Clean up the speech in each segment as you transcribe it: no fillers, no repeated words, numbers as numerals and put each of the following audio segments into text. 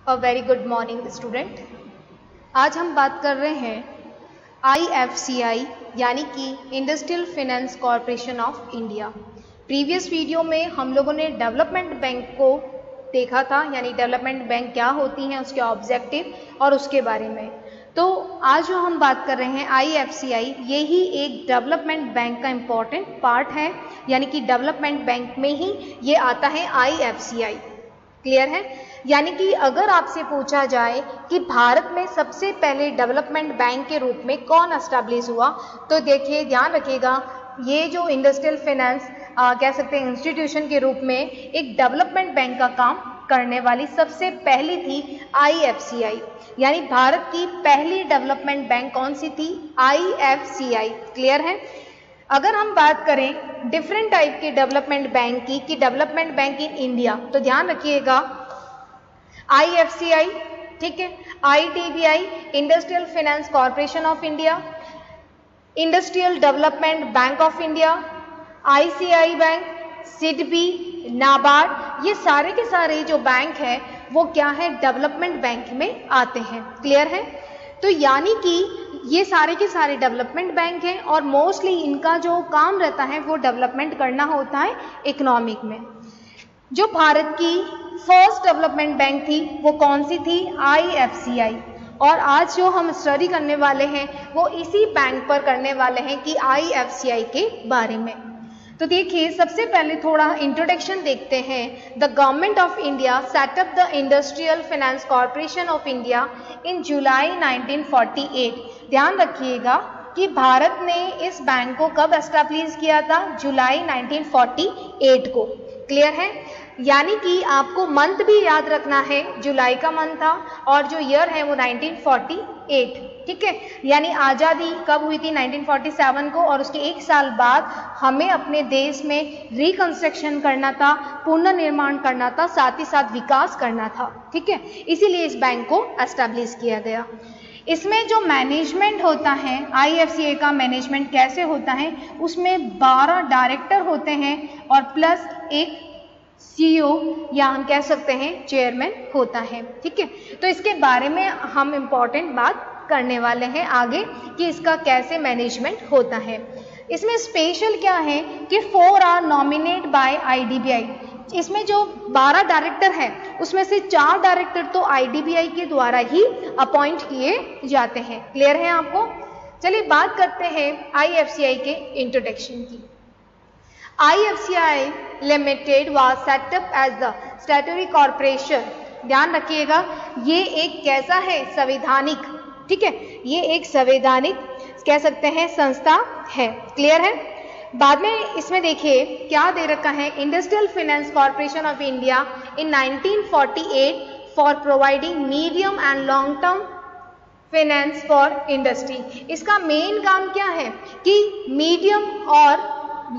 A very good morning student. आज हम बात कर रहे हैं IFCI यानी कि industrial finance corporation of India. Previous video में हम लोगों ने डेवलपमेंट बैंक को देखा था, यानी डेवलपमेंट बैंक क्या होती हैं, उसके ऑब्जेक्टिव और उसके बारे में। तो आज जो हम बात कर रहे हैं IFCI, ये ही एक डेवलपमेंट बैंक का इम्पॉर्टेंट पार्ट है, यानी कि डेवलपमेंट बैंक में ही ये आता है IFCI। क्लियर है? यानी कि अगर आपसे पूछा जाए कि भारत में सबसे पहले डेवलपमेंट बैंक के रूप में कौन एस्टैब्लिश हुआ, तो देखिए ध्यान रखिएगा, ये जो इंडस्ट्रियल फाइनेंस कह सकते हैं इंस्टीट्यूशन के रूप में एक डेवलपमेंट बैंक का काम करने वाली सबसे पहली थी IFCI। यानी भारत की पहली डेवलपमेंट बैंक कौन सी थी? IFCI। क्लियर है? अगर हम बात करें डिफरेंट टाइप के डेवलपमेंट बैंक की कि डेवलपमेंट बैंक इन इंडिया, तो ध्यान रखिएगा IFCI, ठीक है, IDBI industrial finance corporation of India, industrial development bank of India, ICI bank, SIDBI, NABARD, ये सारे के सारे जो बैंक हैं वो क्या है? डेवलपमेंट बैंक में आते हैं। क्लियर है? तो यानी कि ये सारे के सारे डेवलपमेंट बैंक हैं और मोस्टली इनका जो काम रहता है वो डेवलपमेंट करना होता है इकोनॉमिक में। जो भारत की फर्स्ट डेवलपमेंट बैंक थी वो कौन सी थी? IFCI। और आज जो हम स्टडी करने वाले हैं वो इसी बैंक पर करने वाले हैं कि IFCI के बारे में। तो देखिए सबसे पहले थोड़ा इंट्रोडक्शन देखते हैं। The government of India set up the industrial finance corporation of India in July 1948। ध्यान रखिएगा कि भारत ने इस बैंक को कब एस्टैब्लिश किया था? जुलाई 1948 को। क्लियर है? यानी कि आपको मंथ भी याद रखना है, जुलाई का मंथ था और जो ईयर है वो 1948। ठीक है, यानी आज़ादी कब हुई थी? 1947 को, और उसके एक साल बाद हमें अपने देश में रिकंस्ट्रक्शन करना था, पुनर्निर्माण करना था, साथ ही साथ विकास करना था। ठीक है, इसीलिए इस बैंक को एस्टैब्लिश किया गया। इसमें जो मैनेजमेंट होता है, IFCI का मैनेजमेंट कैसे होता है, उसमें 12 डायरेक्टर होते हैं और प्लस एक CEO या हम कह सकते हैं चेयरमैन होता है। ठीक है, तो इसके बारे में हम इम्पॉर्टेंट बात करने वाले हैं आगे कि इसका कैसे मैनेजमेंट होता है। इसमें स्पेशल क्या है कि 4 आर नॉमिनेट बाय IDBI। इसमें जो 12 डायरेक्टर हैं उसमें से 4 डायरेक्टर तो IDBI के द्वारा ही अपॉइंट किए जाते हैं। क्लियर है आपको? चलिए बात करते हैं IFCI के इंट्रोडक्शन की। IFCI limited was set up as the statutory corporation. ध्यान रखिएगा, ये एक कैसा है? संवैधानिक। ठीक है, ये एक संवैधानिक कह सकते हैं संस्था है। क्लियर है? बाद में इसमें देखिए क्या दे रखा है, industrial finance corporation of India in 1948 for providing medium and long term finance for industry. इसका मेन काम क्या है कि मीडियम और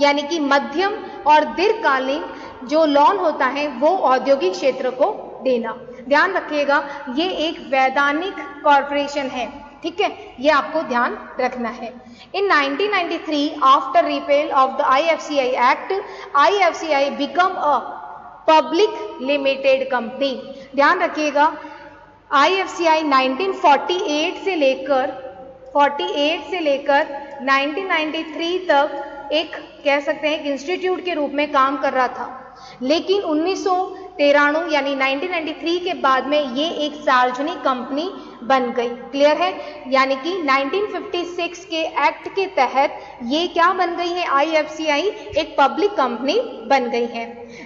यानी कि मध्यम और दीर्घकालीन जो लोन होता है वो औद्योगिक क्षेत्र को देना। ध्यान रखिएगा, ये एक वैधानिक कॉरपोरेशन है। ठीक है, ये आपको ध्यान रखना है। इन 1993 after repel of the IFCI act, IFCI become a public limited company. ध्यान रखिएगा, IFCI 1948 से लेकर 1993 तक एक कह सकते हैं कि इंस्टीट्यूट के रूप में काम कर रहा था, लेकिन 1993 यानी 1993 के बाद में ये एक सार्वजनिक कंपनी बन गई। क्लियर है? यानी कि 1956 के एक्ट के तहत ये क्या बन गई है? IFCI एक पब्लिक कंपनी बन गई है।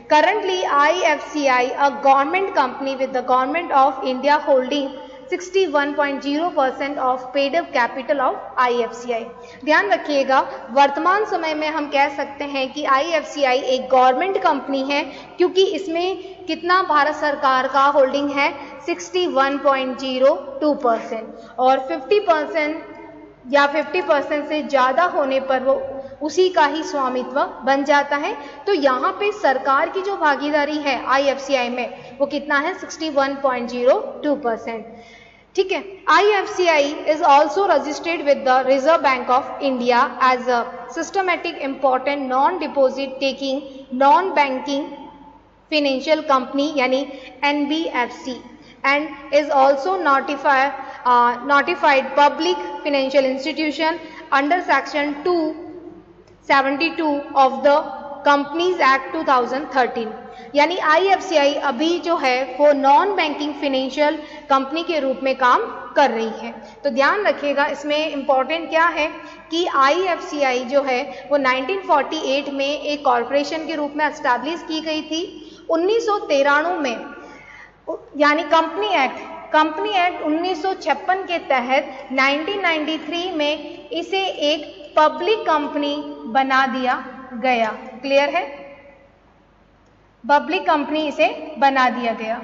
Currently IFCI a government company with the government of India holding 61.0% of paid up capital of IFCI। ध्यान रखिएगा, वर्तमान समय में हम कह सकते हैं कि IFCI एक गवर्नमेंट कंपनी है, क्योंकि इसमें कितना भारत सरकार का होल्डिंग है? 61.02%, और 50% या 50% से ज़्यादा होने पर वो उसी का ही स्वामित्व बन जाता है। तो यहाँ पे सरकार की जो भागीदारी है IFCI में वो कितना है? 61.02%। ठीक है, IFCI is also registered with the Reserve Bank of India as a systematic important non-deposit taking non-banking financial company यानी NBFC। and is also notified public financial institution under section 272 of the companies act 2013। यानी IFCI अभी जो है वो non banking financial company के रूप में काम कर रही है। तो ध्यान रखिएगा, इसमें इंपॉर्टेंट क्या है कि IFCI जो है वो 1948 में एक कॉरपोरेशन के रूप में एस्टैब्लिश की गई थी। 1993 में यानी कंपनी एक्ट 1956 के तहत 1993 में इसे एक पब्लिक कंपनी बना दिया गया। क्लियर है? पब्लिक कंपनी इसे बना दिया गया।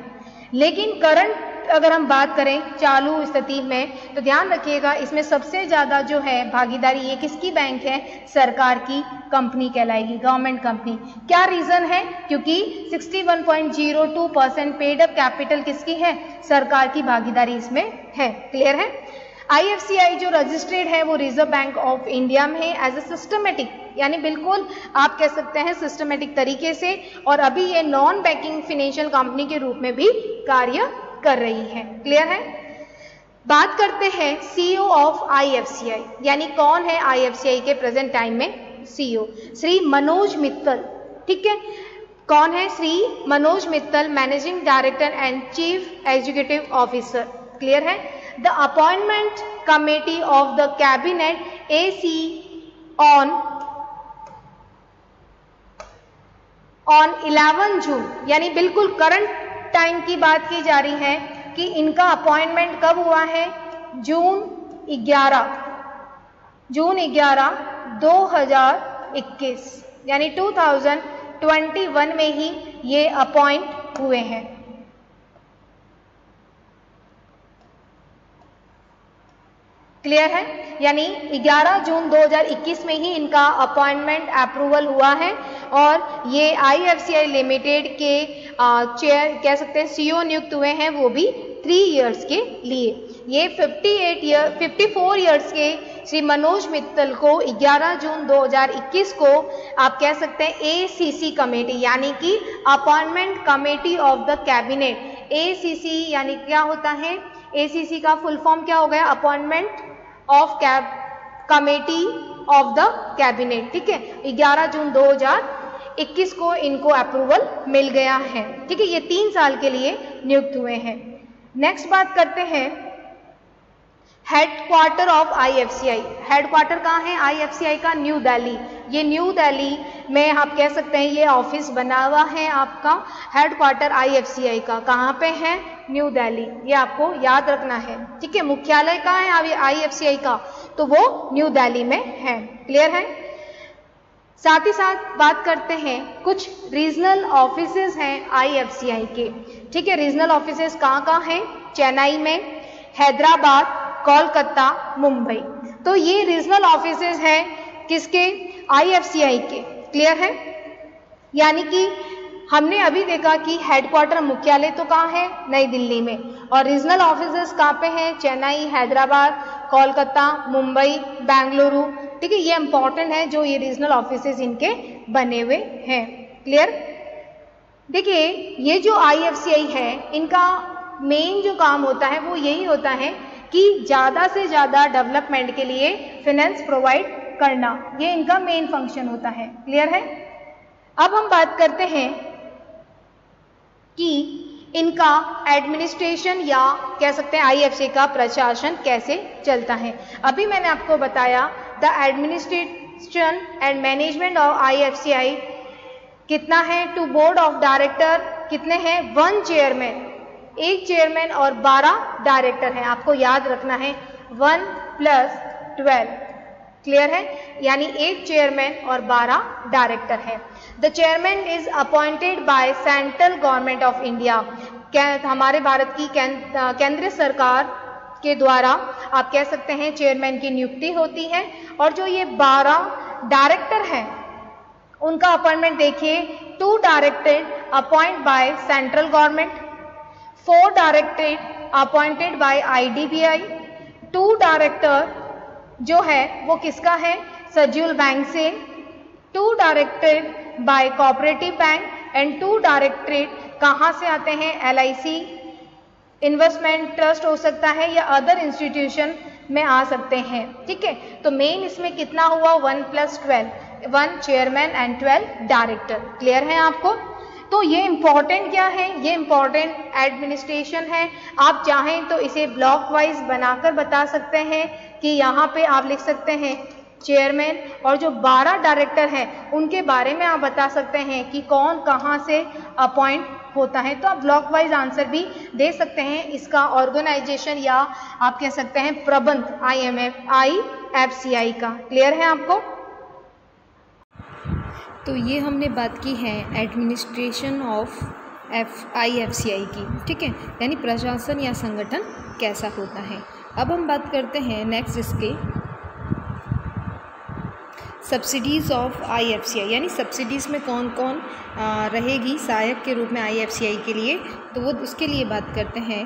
लेकिन करंट अगर हम बात करें चालू स्थिति में, तो ध्यान रखिएगा इसमें सबसे ज्यादा जो है भागीदारी ये किसकी बैंक है? सरकार की कंपनी कहलाएगी, गवर्नमेंट कंपनी। क्या रीजन है? क्योंकि 61.02% पेड अप कैपिटल किसकी है? सरकार की भागीदारी इसमें है। क्लियर है? IFCI जो रजिस्टर्ड है वो रिजर्व बैंक ऑफ इंडिया में है एज ए सिस्टमेटिक, यानी बिल्कुल आप कह सकते हैं सिस्टमेटिक तरीके से, और अभी ये नॉन बैंकिंग फाइनेंशियल कंपनी के रूप में भी कार्य कर रही है। क्लियर है? बात करते हैं CEO ऑफ IFCI, यानी कौन है IFCI के प्रेजेंट टाइम में CEO? श्री मनोज मित्तल। ठीक है, कौन है? Shri Manoj Mittal, managing director and chief executive officer. Clear है? The appointment committee of the cabinet AC on 11 जून, यानी बिल्कुल करंट टाइम की बात की जा रही है कि इनका अपॉइंटमेंट कब हुआ है? जून 11 2021, यानी 2021 में ही ये अपॉइंट हुए हैं। क्लियर है? यानी 11 जून 2021 में ही इनका अपॉइंटमेंट अप्रूवल हुआ है, और ये IFCI लिमिटेड के चेयर कह सकते हैं CEO नियुक्त हुए हैं, वो भी 3 इयर्स के लिए। ये 54 इयर्स के श्री मनोज मित्तल को 11 जून 2021 को आप कह सकते हैं ACC कमेटी, यानी कि appointment committee of the cabinet. ACC यानी क्या होता है? ACC का फुल फॉर्म क्या हो गया? Appointment of committee of the cabinet. ठीक है, 11 जून 2021 को इनको अप्रूवल मिल गया है। ठीक है, ये 3 साल के लिए नियुक्त हुए हैं। नेक्स्ट बात करते हैं हेडक्वार्टर ऑफ IFCI। हेडक्वार्टर कहाँ है IFCI का? न्यू दिल्ली। ये न्यू दिल्ली में आप कह सकते हैं ये ऑफिस बना हुआ है आपका हेडक्वार्टर IFCI का। कहाँ पे है? न्यू दिल्ली। ये आपको याद रखना है। ठीक है, मुख्यालय कहाँ है IFCI का? तो वो न्यू दिल्ली में है। क्लियर है? साथ ही साथ बात करते हैं कुछ रीजनल ऑफिसेज हैं IFCI के। ठीक है, रीजनल ऑफिसेज कहाँ हैं? चेन्नई में, हैदराबाद, कोलकाता, मुंबई। तो ये रीजनल ऑफिसेज हैं किसके? IFCI के। क्लियर है? यानी कि हमने अभी देखा कि हेडक्वार्टर मुख्यालय तो कहाँ है? नई दिल्ली में, और रीजनल ऑफिसेज कहाँ पे हैं? चेन्नई, हैदराबाद, कोलकाता, मुंबई, बेंगलुरु। ठीक है, ये इंपॉर्टेंट है जो ये रीजनल ऑफिसेज इनके बने हुए हैं। क्लियर? देखिए, ये जो IFCI है इनका मेन जो काम होता है वो यही होता है कि ज़्यादा से ज़्यादा डेवलपमेंट के लिए फाइनेंस प्रोवाइड करना, ये इनका मेन फंक्शन होता है। क्लियर है? अब हम बात करते हैं कि इनका एडमिनिस्ट्रेशन या कह सकते हैं IFCI का प्रशासन कैसे चलता है। अभी मैंने आपको बताया the administration and management of IFCI कितना है? 2 बोर्ड ऑफ डायरेक्टर कितने हैं? 1 चेयरमैन, 1 चेयरमैन और 12 डायरेक्टर हैं। आपको याद रखना है 1 + 12। क्लियर है? यानी 1 चेयरमैन और 12 डायरेक्टर हैं। The chairman is appointed by central government of India. हमारे भारत की केंद्रीय सरकार के द्वारा आप कह सकते हैं चेयरमैन की नियुक्ति होती है, और जो ये 12 डायरेक्टर हैं उनका अपॉइंटमेंट देखिए। 2 director appoint by central government, 4 director appointed by IDBI, 2 director जो है वो किसका है? शेड्यूल बैंक से, 2 directed by cooperative bank, and 2 directed कहाँ से आते हैं? LIC इन्वेस्टमेंट ट्रस्ट हो सकता है या अदर इंस्टीट्यूशन में आ सकते हैं। ठीक है, तो मेन इसमें कितना हुआ 1+12, 1 चेयरमैन एंड 12 डायरेक्टर। क्लियर है आपको? तो ये इम्पॉर्टेंट क्या है, ये इम्पॉर्टेंट एडमिनिस्ट्रेशन है। आप चाहें तो इसे ब्लॉक वाइज बनाकर बता सकते हैं कि यहाँ पे आप लिख सकते हैं चेयरमैन, और जो 12 डायरेक्टर हैं उनके बारे में आप बता सकते हैं कि कौन कहाँ से अपॉइंट होता है। तो आप ब्लॉक वाइज आंसर भी दे सकते हैं। इसका ऑर्गेनाइजेशन या आप कह सकते हैं प्रबंध IFCI का। क्लियर है आपको? तो ये हमने बात की है एडमिनिस्ट्रेशन ऑफ IFCI की। ठीक है, यानी प्रशासन या संगठन कैसा होता है। अब हम बात करते हैं नेक्स्ट इसके सब्सिडीज़ ऑफ IFCI, यानी सब्सिडीज़ में कौन कौन रहेगी सहायक के रूप में IFCI के लिए, तो वो उसके लिए बात करते हैं।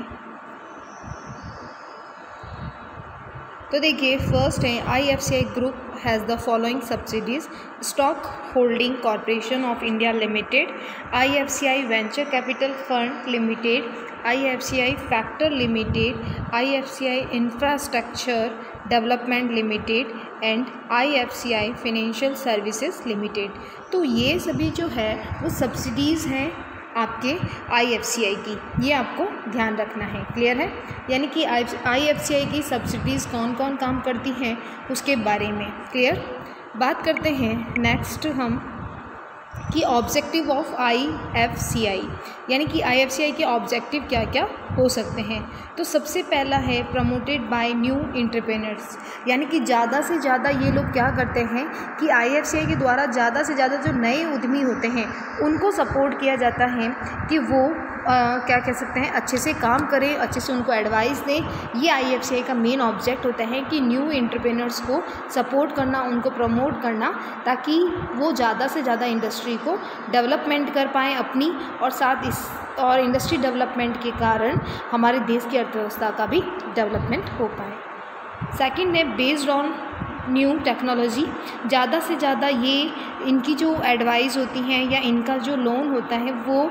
तो देखिए, फर्स्ट है IFCI group has the following subsidies: stock holding corporation of India limited, IFCI venture capital fund limited, IFCI factor limited, IFCI infrastructure development limited and IFCI financial services limited. तो ये सभी जो है वो सब्सिडीज़ हैं आपके IFCI की, ये आपको ध्यान रखना है। क्लियर है? यानी कि IFCI की सब्सिडीज़ कौन कौन काम करती हैं उसके बारे में क्लियर। बात करते हैं नेक्स्ट हम कि ऑब्जेक्टिव ऑफ IFCI, यानी कि IFCI के ऑब्जेक्टिव क्या क्या हो सकते हैं। तो सबसे पहला है प्रमोटेड बाय न्यू एंटरप्रेन्योर्स, यानी कि ज़्यादा से ज़्यादा ये लोग क्या करते हैं कि IFCI के द्वारा ज़्यादा से ज़्यादा जो नए उद्यमी होते हैं उनको सपोर्ट किया जाता है कि वो क्या कह सकते हैं अच्छे से काम करें, अच्छे से उनको एडवाइस दें। ये IFCI का मेन ऑब्जेक्ट होता है कि न्यू एंटरप्रेन्योर्स को सपोर्ट करना, उनको प्रमोट करना, ताकि वो ज़्यादा से ज़्यादा इंडस्ट्री को डेवलपमेंट कर पाएँ अपनी, और साथ और इंडस्ट्री डेवलपमेंट के कारण हमारे देश की अर्थव्यवस्था का भी डेवलपमेंट हो पाए। सेकंड है बेस्ड ऑन न्यू टेक्नोलॉजी, ज़्यादा से ज़्यादा ये इनकी जो एडवाइस होती हैं या इनका जो लोन होता है वो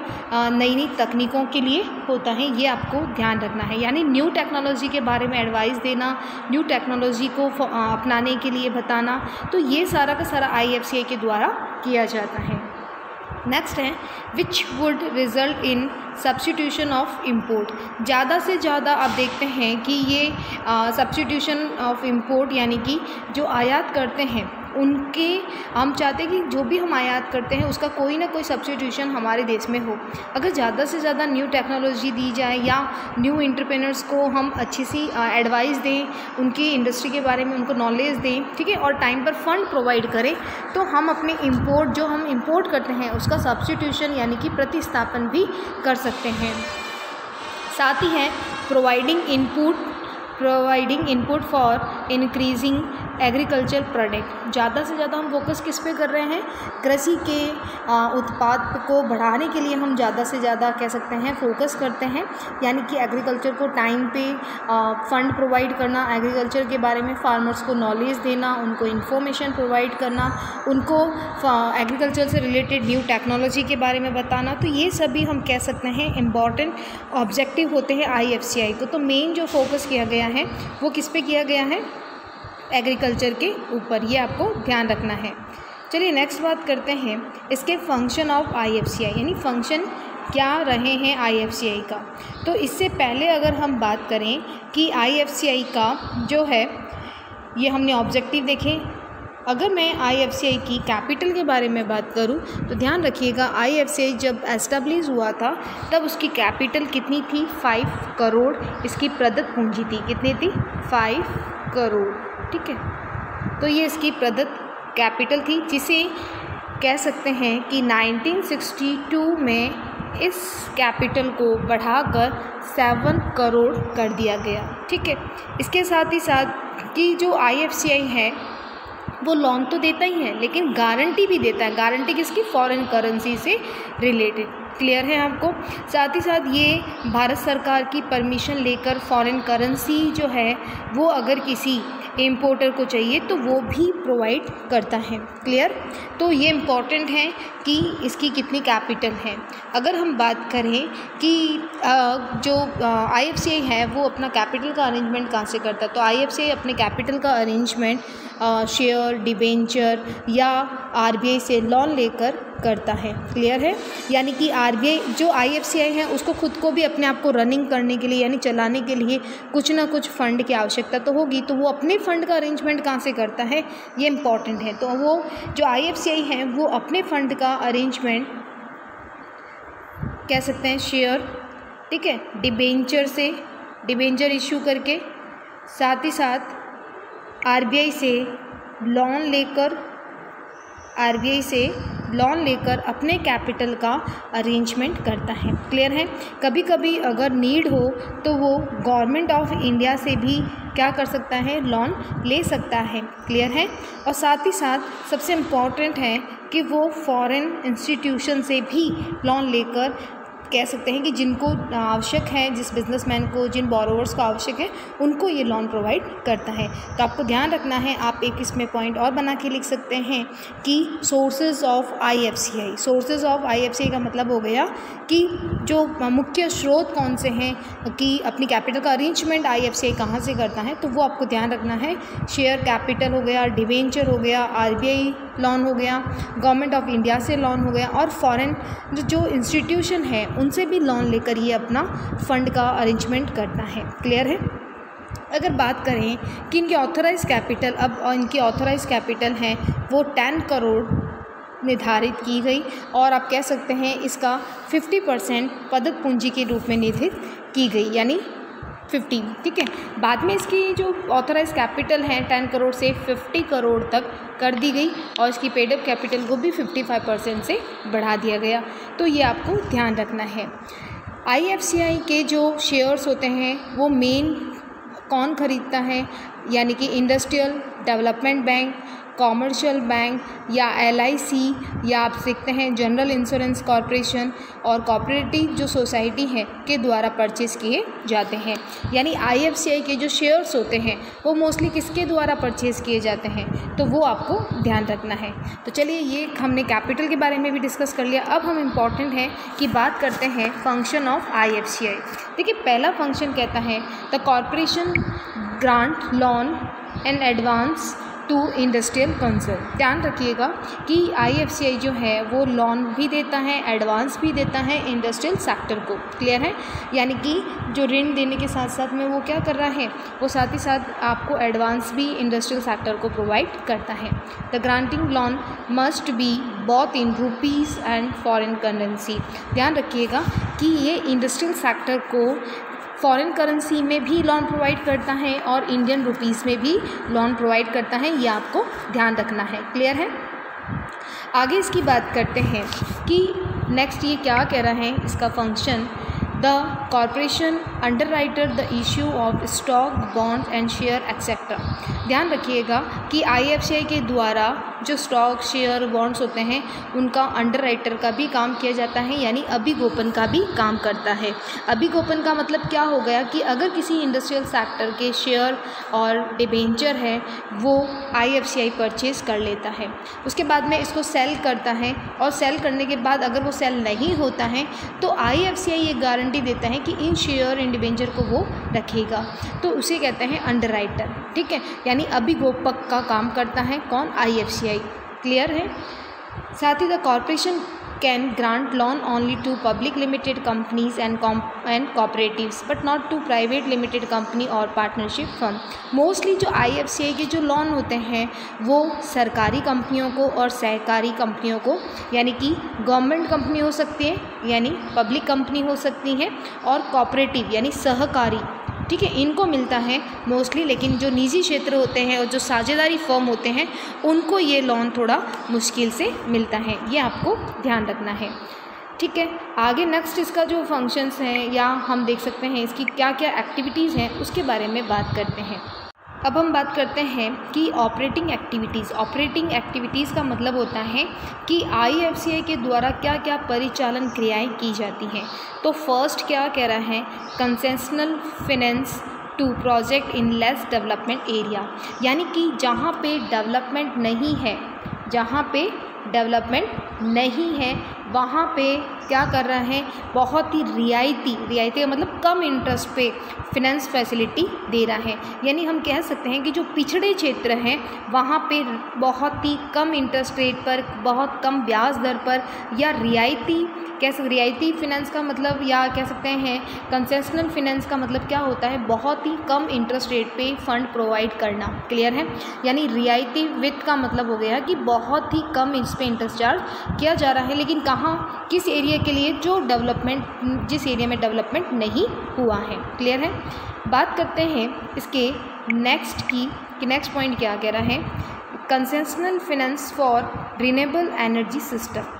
नई नई तकनीकों के लिए होता है, ये आपको ध्यान रखना है। यानी न्यू टेक्नोलॉजी के बारे में एडवाइस देना, न्यू टेक्नोलॉजी को अपनाने के लिए बताना, तो ये सारा का सारा IFCI के द्वारा किया जाता है। नेक्स्ट है which would result in substitution of import, ज़्यादा से ज़्यादा आप देखते हैं कि ये सब्स्टिट्यूशन ऑफ इम्पोर्ट, यानी कि जो आयात करते हैं उनके, हम चाहते हैं कि जो भी हम आयात करते हैं उसका कोई ना कोई सब्स्टिट्यूशन हमारे देश में हो। अगर ज़्यादा से ज़्यादा न्यू टेक्नोलॉजी दी जाए या न्यू एंटरप्रेन्योर्स को हम अच्छी सी एडवाइस दें, उनकी इंडस्ट्री के बारे में उनको नॉलेज दें, ठीक है, और टाइम पर फंड प्रोवाइड करें, तो हम अपने इम्पोर्ट जो हम इम्पोर्ट करते हैं उसका सब्स्टिट्यूशन यानी कि प्रतिस्थापन भी कर सकते हैं। साथ ही है providing input for increasing agriculture product, ज़्यादा से ज़्यादा हम फोकस किस पे कर रहे हैं, कृषि के उत्पाद को बढ़ाने के लिए हम ज़्यादा से ज़्यादा कह सकते हैं फोकस करते हैं। यानी कि एग्रीकल्चर को टाइम पे फंड प्रोवाइड करना, एग्रीकल्चर के बारे में फार्मर्स को नॉलेज देना, उनको इन्फॉर्मेशन प्रोवाइड करना, उनको एग्रीकल्चर से रिलेटेड न्यू टेक्नोलॉजी के बारे में बताना, तो ये सभी हम कह सकते हैं इम्पॉर्टेंट ऑब्जेक्टिव होते हैं IFCI को। तो मेन जो फोकस किया गया है वो किस पे किया गया है, एग्रीकल्चर के ऊपर, ये आपको ध्यान रखना है। चलिए नेक्स्ट बात करते हैं इसके फंक्शन ऑफ IFCI, यानी फंक्शन क्या रहे हैं IFCI का। तो इससे पहले अगर हम बात करें कि IFCI का जो है, ये हमने ऑब्जेक्टिव देखे। अगर मैं IFCI की कैपिटल के बारे में बात करूं तो ध्यान रखिएगा, IFCI जब एस्टेब्लिश हुआ था तब उसकी कैपिटल कितनी थी, 5 करोड़। इसकी प्रदत्त पूंजी थी, कितनी थी, 5 करोड़। ठीक है, तो ये इसकी प्रदत्त कैपिटल थी, जिसे कह सकते हैं कि 1962 में इस कैपिटल को बढ़ाकर 7 करोड़ कर दिया गया। ठीक है, इसके साथ ही साथ कि जो IFCI है वो लोन तो देता ही है लेकिन गारंटी भी देता है। गारंटी किसकी, फॉरेन करेंसी से रिलेटेड। क्लियर है आपको? साथ ही साथ ये भारत सरकार की परमिशन लेकर फॉरेन करेंसी जो है वो अगर किसी इम्पोर्टर को चाहिए तो वो भी प्रोवाइड करता है। क्लियर? तो ये इम्पॉर्टेंट है कि इसकी कितनी कैपिटल है। अगर हम बात करें कि जो IFCI है वो अपना कैपिटल का अरेंजमेंट कहाँ से करता है, तो IFCI अपने कैपिटल का अरेंजमेंट शेयर, डिबेंचर या RBI से लोन लेकर करता है। क्लियर है? यानी कि RBI जो IFCI है उसको खुद को भी अपने आप को रनिंग करने के लिए यानी चलाने के लिए कुछ ना कुछ फ़ंड की आवश्यकता तो होगी, तो वो अपने फ़ंड का अरेंजमेंट कहाँ से करता है, ये इम्पॉर्टेंट है। तो वो जो IFCI है वो अपने फ़ंड का अरेंजमेंट कह सकते हैं शेयर, ठीक है, डिबेंचर से, डिबेंचर इशू करके, साथ ही साथ RBI से लोन लेकर अपने कैपिटल का अरेंजमेंट करता है। क्लियर है? कभी कभी अगर नीड हो तो वो गवर्नमेंट ऑफ इंडिया से भी क्या कर सकता है, लोन ले सकता है। क्लियर है? और साथ ही साथ सबसे इम्पॉर्टेंट है कि वो फॉरेन इंस्टीट्यूशन से भी लोन लेकर कह सकते हैं कि जिनको आवश्यक है, जिस बिजनेसमैन को, जिन बोरोवर्स को आवश्यक है, उनको ये लोन प्रोवाइड करता है। तो आपको ध्यान रखना है, आप एक इसमें पॉइंट और बना के लिख सकते हैं कि sources of IFCI। Sources of IFCI का मतलब हो गया कि जो मुख्य स्रोत कौन से हैं कि अपनी कैपिटल का अरेंजमेंट IFCI कहाँ से करता है, तो वो आपको ध्यान रखना है। शेयर कैपिटल हो गया, डिवेंचर हो गया, RBI लोन हो गया, गवर्नमेंट ऑफ इंडिया से लोन हो गया, और फॉरेन जो इंस्टीट्यूशन है उनसे भी लोन लेकर ये अपना फ़ंड का अरेंजमेंट करता है। क्लियर है? अगर बात करें कि इनकी ऑथराइज कैपिटल, अब इनकी ऑथराइज कैपिटल है वो 10 करोड़ निर्धारित की गई, और आप कह सकते हैं इसका 50% पदक पूंजी के रूप में निर्धारित की गई, यानी 50। ठीक है? बाद में इसकी जो ऑथराइज कैपिटल है 10 करोड़ से 50 करोड़ तक कर दी गई, और इसकी पेडअप कैपिटल को भी 55% से बढ़ा दिया गया। तो ये आपको ध्यान रखना है। IFCI के जो शेयर्स होते हैं वो मेन कौन खरीदता है, यानी कि industrial development bank, commercial bank या LIC, या आप देखते हैं जनरल इंश्योरेंस कॉरपोरेशन और कोऑपरेटिव जो सोसाइटी है के द्वारा परचेज़ किए जाते हैं। यानी IFCI के जो शेयर्स होते हैं वो मोस्टली किसके द्वारा परचेज़ किए जाते हैं, तो वो आपको ध्यान रखना है। तो चलिए, ये हमने कैपिटल के बारे में भी डिस्कस कर लिया। अब हम इम्पॉर्टेंट है कि बात करते हैं फंक्शन ऑफ IFCI। देखिए, पहला फंक्शन कहता है the corporation grant loan and advance to industrial concern. ध्यान रखिएगा कि IFCI जो है वो लोन भी देता है, एडवांस भी देता है इंडस्ट्रियल सेक्टर को। क्लियर है? यानी कि जो ऋण देने के साथ साथ में वो क्या कर रहा है, वो साथ ही साथ आपको एडवांस भी इंडस्ट्रियल सेक्टर को प्रोवाइड करता है। The granting loan must be both in rupees and foreign currency. ध्यान रखिएगा कि ये इंडस्ट्रियल सेक्टर को फॉरेन करेंसी में भी लोन प्रोवाइड करता है और इंडियन रुपीज़ में भी लोन प्रोवाइड करता है, ये आपको ध्यान रखना है। क्लियर है? आगे इसकी बात करते हैं कि नेक्स्ट ये क्या कह रहा है इसका function. The corporation underwriter the issue of stock, bond and share etcetera. ध्यान रखिएगा कि IFCI के द्वारा जो स्टॉक, शेयर, बॉन्ड्स होते हैं उनका अंडरराइटर का भी काम किया जाता है, यानी अभिगोपन का भी काम करता है। अभिगोपन का मतलब क्या हो गया कि अगर किसी इंडस्ट्रियल सेक्टर के शेयर और डिबेंचर है वो IFCI परचेज़ कर लेता है, उसके बाद में इसको सेल करता है, और सेल करने के बाद अगर वो सेल नहीं होता है तो IFCI ये गारंटी देता है कि इन शेयर, इन डिबेंचर को वो रखेगा, तो उसे कहते हैं अंडरराइटर। ठीक है? यानी अभिगोपक का काम करता है कौन, IFCI। क्लियर है? साथ ही the corporation can grant loan only to public limited companies and cooperatives but not to private limited company or partnership firm। Mostly जो IFCI के जो लोन होते हैं वो सरकारी कंपनियों को और सहकारी कंपनियों को, यानी कि गवर्नमेंट कंपनी हो सकती है, यानी पब्लिक कंपनी हो सकती है, और कोऑपरेटिव यानी सहकारी, ठीक है, इनको मिलता है मोस्टली। लेकिन जो निजी क्षेत्र होते हैं और जो साझेदारी फर्म होते हैं उनको ये लोन थोड़ा मुश्किल से मिलता है, ये आपको ध्यान रखना है। ठीक है? आगे नेक्स्ट इसका जो फंक्शंस हैं या हम देख सकते हैं इसकी क्या क्या एक्टिविटीज़ हैं उसके बारे में बात करते हैं। अब हम बात करते हैं कि ऑपरेटिंग एक्टिविटीज़। ऑपरेटिंग एक्टिविटीज़ का मतलब होता है कि IFCI के द्वारा क्या क्या परिचालन क्रियाएं की जाती हैं। तो फर्स्ट क्या कह रहा है, concessional finance to project in less development area, यानी कि जहाँ पे डेवलपमेंट नहीं है, जहाँ पे डेवलपमेंट नहीं है वहाँ पे क्या कर रहे हैं, बहुत ही रियायती का मतलब कम इंटरेस्ट पे फिनेंस फैसिलिटी दे रहा है। यानी हम कह सकते हैं कि जो पिछड़े क्षेत्र हैं वहाँ पे बहुत ही कम इंटरेस्ट रेट पर, बहुत कम ब्याज दर पर या रियायती फिनेंस का मतलब, या कह सकते हैं कंसेशनल फिनेंस का मतलब क्या होता है, बहुत ही कम इंटरेस्ट रेट पे फंड प्रोवाइड करना। क्लियर है? यानी रियायती वित्त का मतलब हो गया कि बहुत ही कम इस पे इंटरेस्ट चार्ज किया जा रहा है, लेकिन कहाँ, किस एरिया के लिए, जो डेवलपमेंट, जिस एरिया में डेवलपमेंट नहीं हुआ है। क्लियर है? बात करते हैं इसके नेक्स्ट की कि नेक्स्ट पॉइंट क्या कह रहा है, concessional finance for renewable energy system.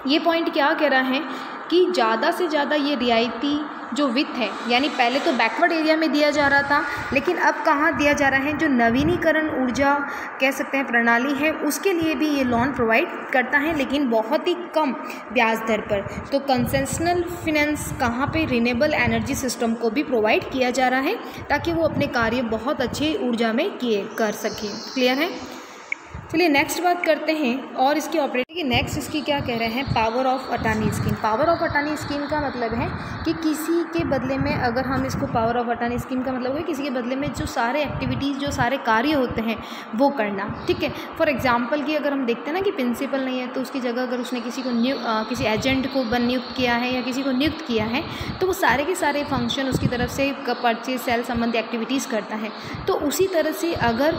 ये पॉइंट क्या कह रहा है कि ज़्यादा से ज़्यादा ये रियायती जो वित्त है, यानी पहले तो बैकवर्ड एरिया में दिया जा रहा था, लेकिन अब कहाँ दिया जा रहा है, जो नवीनीकरण ऊर्जा कह सकते हैं प्रणाली है, उसके लिए भी ये लोन प्रोवाइड करता है, लेकिन बहुत ही कम ब्याज दर पर। तो कंसेशनल फिनेंस कहाँ पे, रिन्यूएबल एनर्जी सिस्टम को भी प्रोवाइड किया जा रहा है ताकि वो अपने कार्य बहुत अच्छे ऊर्जा में कर सकें। क्लियर है? चलिए नेक्स्ट बात करते हैं और इसकी ऑपरेटिंग की। नेक्स्ट इसकी क्या कह रहे हैं, power of attorney scheme. Power of attorney scheme का मतलब है कि किसी के बदले में, अगर हम इसको पावर ऑफ अटॉर्नी स्कीम का मतलब है किसी के बदले में जो सारे एक्टिविटीज़, जो सारे कार्य होते हैं वो करना। ठीक है? फॉर एग्जांपल कि अगर हम देखते हैं ना कि प्रिंसिपल नहीं है तो उसकी जगह अगर उसने किसी को किसी एजेंट को नियुक्त किया है या किसी को नियुक्त किया है तो वो सारे के सारे फंक्शन उसकी तरफ से परचेज सेल संबंधी एक्टिविटीज़ करता है। तो उसी तरह से अगर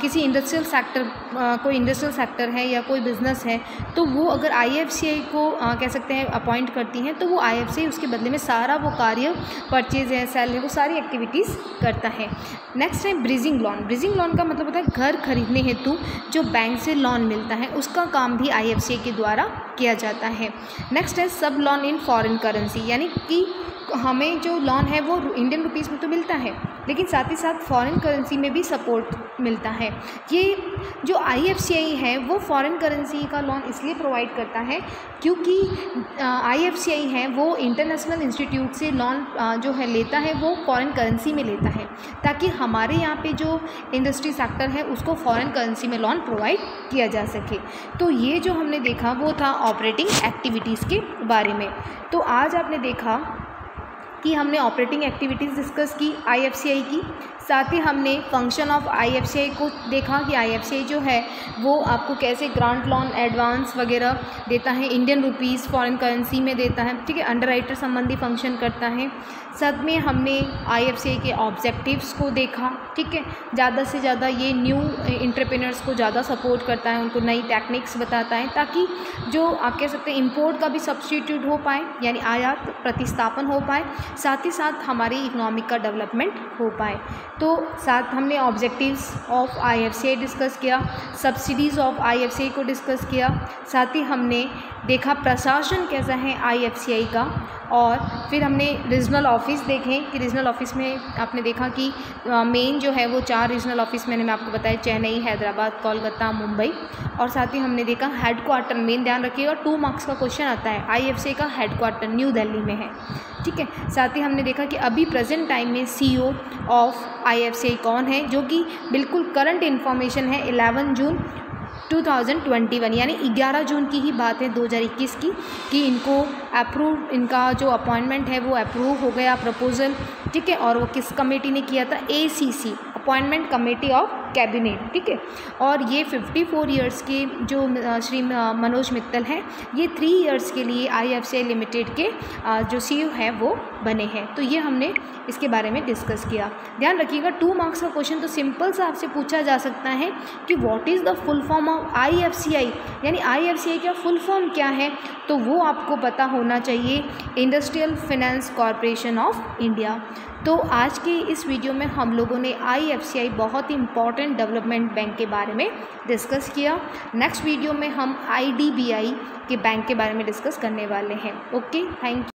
किसी इंडस्ट्रियल सेक्टर, कोई इंडस्ट्रियल सेक्टर है या कोई बिज़नेस है, तो वो अगर IFCI को कह सकते हैं अपॉइंट करती हैं, तो वो IFCI उसके बदले में सारा वो कार्य, परचेज है, सेल है, वो सारी एक्टिविटीज़ करता है। नेक्स्ट है ब्रिजिंग लोन। ब्रिजिंग लोन का मतलब होता है घर खरीदने हेतु जो बैंक से लोन मिलता है, उसका काम भी IFCI के द्वारा किया जाता है। नेक्स्ट है सब लोन इन फॉरेन करेंसी, यानी कि हमें जो लोन है वो इंडियन रुपीज़ में तो मिलता है, लेकिन साथ ही साथ फॉरेन करेंसी में भी सपोर्ट मिलता है। ये जो IFCI है वो फॉरेन करेंसी का लोन इसलिए प्रोवाइड करता है क्योंकि IFCI है वो इंटरनेशनल इंस्टीट्यूट से लोन जो है लेता है वो फॉरेन करेंसी में लेता है, ताकि हमारे यहाँ पे जो इंडस्ट्री सेक्टर है उसको फॉरेन करेंसी में लोन प्रोवाइड किया जा सके। तो ये जो हमने देखा वो था ऑपरेटिंग एक्टिविटीज़ के बारे में। तो आज आपने देखा कि हमने ऑपरेटिंग एक्टिविटीज़ डिस्कस की IFCI की, साथ ही हमने फंक्शन ऑफ IFCI को देखा कि IFCI जो है वो आपको कैसे ग्रांट लोन, एडवांस वगैरह देता है, इंडियन रुपीज़ फॉरेन करेंसी में देता है। ठीक है? अंडरराइटर संबंधी फंक्शन करता है। साथ में हमने IFCI के ऑब्जेक्टिव्स को देखा। ठीक है? ज़्यादा से ज़्यादा ये न्यू एंटरप्रेन्योर्स को ज़्यादा सपोर्ट करता है, उनको नई टेक्निक्स बताता है ताकि जो आप कह सकते हैं इंपोर्ट का भी सब्स्टिट्यूट हो पाए, यानी आयात प्रतिस्थापन हो पाए, साथ ही साथ हमारी इकोनॉमिक का डेवलपमेंट हो पाए। तो साथ हमने ऑब्जेक्टिव्स ऑफ IFCI डिस्कस किया, सब्सिडीज़ ऑफ IFCI को डिस्कस किया, साथ ही हमने देखा प्रशासन कैसा है IFCI का, और फिर हमने रीजनल ऑफिस देखे कि रीजनल ऑफिस में आपने देखा कि मेन जो है वो 4 रीजनल ऑफिस मैंने आपको बताया, चेन्नई, हैदराबाद, कोलकाता, मुंबई, और साथ ही हमने देखा हेडक्वार्टर, मेन ध्यान रखिएगा 2 मार्क्स का क्वेश्चन आता है, IFCI का हेडक्वार्टर न्यू दिल्ली में है। ठीक है? साथ ही हमने देखा कि अभी प्रेजेंट टाइम में CEO ऑफ IFCI कौन है, जो कि बिल्कुल करंट इन्फॉर्मेशन है 11 जून 2021, यानी 11 जून की ही बात है 2021 की, कि इनको अप्रूव, इनका जो अपॉइंटमेंट है वो अप्रूव हो गया प्रपोजल। ठीक है? और वो किस कमेटी ने किया था, ACC, appointment committee of cabinet. ठीक है? और ये 54 ईयर्स के जो श्री मनोज मित्तल हैं, ये 3 ईयर्स के लिए IFCI लिमिटेड के जो CEO हैं वो बने हैं। तो ये हमने इसके बारे में डिस्कस किया। ध्यान रखिएगा 2 मार्क्स का क्वेश्चन तो सिंपल सा आपसे पूछा जा सकता है कि what is the full form of IFCI, यानी IFCI का फुल फॉर्म क्या है, तो वो आपको पता होना चाहिए, industrial finance corporation of India. तो आज के इस वीडियो में हम लोगों ने IFCI बहुत ही इंपॉर्टेंट डेवलपमेंट बैंक के बारे में डिस्कस किया। नेक्स्ट वीडियो में हम IDBI के बैंक के बारे में डिस्कस करने वाले हैं। Okay, thank you.